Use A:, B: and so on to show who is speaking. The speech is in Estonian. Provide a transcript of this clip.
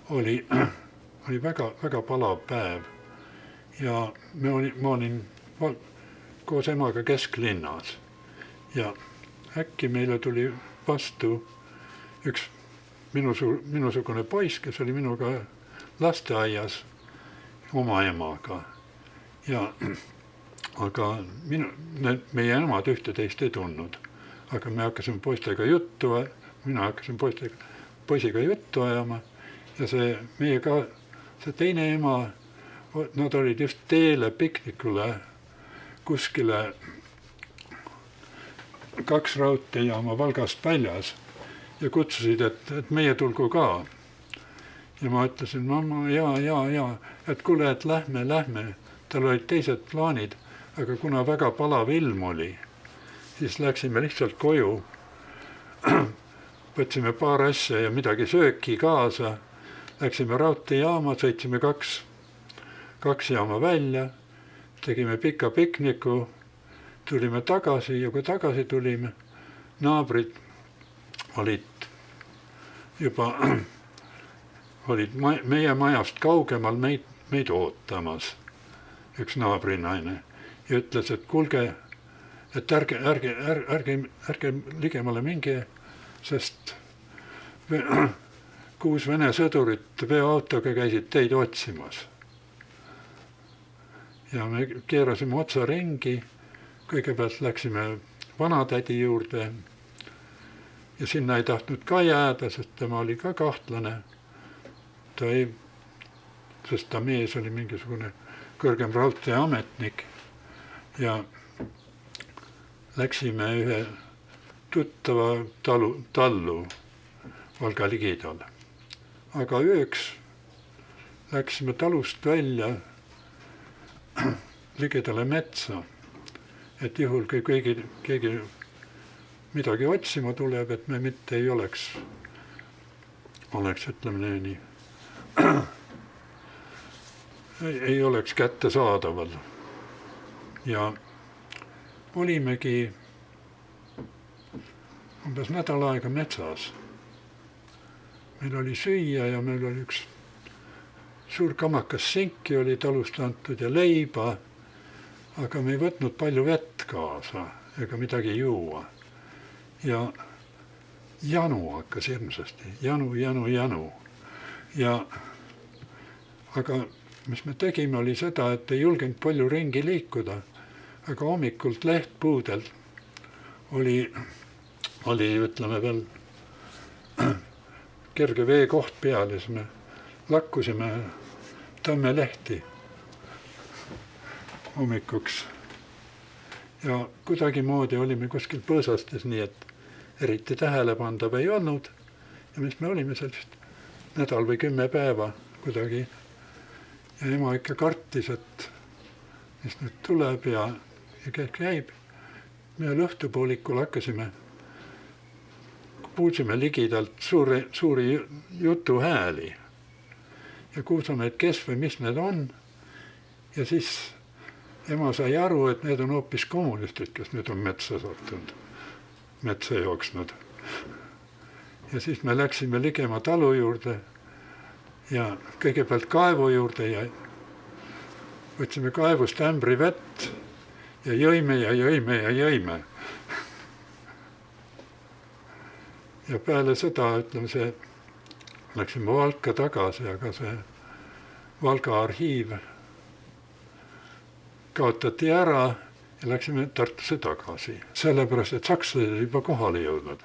A: oli, oli väga, väga palav päev ja ma olin koos emaga kesklinnas ja äkki meile tuli vastu üks minusugune poiss, kes oli minuga lasteaias oma emaga ja aga meie emad ühte-teist ei tundnud, aga me hakkasime poistega juttu, mina hakkasin poisiga juttu ajama ja see teine ema, nad olid just teele piknikule kuskile 2 raudteejaama Valgast väljas ja kutsusid, et meie tulgu ka. Ja ma ütlesin, mamma, jaa, et kuule, et lähme. Tal olid teised plaanid, aga kuna väga palav ilm oli, siis läksime lihtsalt koju. Võtsime paar asja ja midagi sööki kaasa. Läksime raudteejaama, sõitsime 2 jaama välja, tegime pika pikniku, tulime tagasi ja kui tagasi tulime, naabrid olid meie majast kaugemal meid ootamas, üks naabrinaine, ja ütles, et kuulge, et ärge ligemale minge, sest 6 Vene sõdurit veoautoga käisid teid otsimas. Ja me keerasime otsa ringi, kõigepealt läksime vanatädi juurde ja sinna ei tahtnud ka jääda, sest tema oli ka kahtlane. Sest ta mees oli mingisugune kõrgem raudteeametnik ja läksime ühe tuttava tallu Valga ligidal. Aga ööks läksime talust välja ligidale metsa, et juhul kui keegi midagi otsima tuleb, et me mitte ei oleks ütleme nii, ei oleks kättesaadaval. Ja olimegi umbes nädal aega metsas. Meil oli süüa ja meil oli üks suur kamakas sinki oli talust antud ja leiba, aga me ei võtnud palju vett kaasa ega midagi juua. Ja janu hakkas hirmsasti, janu. Ja aga mis me tegime oli seda, et ei julgenud palju ringi liikuda, aga hommikult lehtpuudel oli ütleme veel kerge veekoht peal ja siis me lakkusime tammelehti hommikuks. Ja kuidagimoodi olime kuskil põõsastes, nii et eriti tähelepandav ei olnud. Ja mis me olime sellist nädal või 10 päeva kuidagi. Ja ema ikka kartis, et mis nüüd tuleb ja käib. Me õhtupoolikul hakkasime, kuulsime ligidalt suuri jutuhääli. Ja kuulsime, et kes või mis need on. Ja siis ema sai aru, et need on hoopis kommunistid, kes nüüd on metsa sattunud, metsa jooksnud. Ja siis me läksime ligema talu juurde ja kõigepealt kaevu juurde ja võtsime kaevust ämbri vett ja jõime. Ja peale seda, ütleme läksime Valka tagasi, aga see Valga arhiiv kaotati ära ja läksime Tartusse tagasi. Sellepärast, et sakslased juba kohale jõudnud.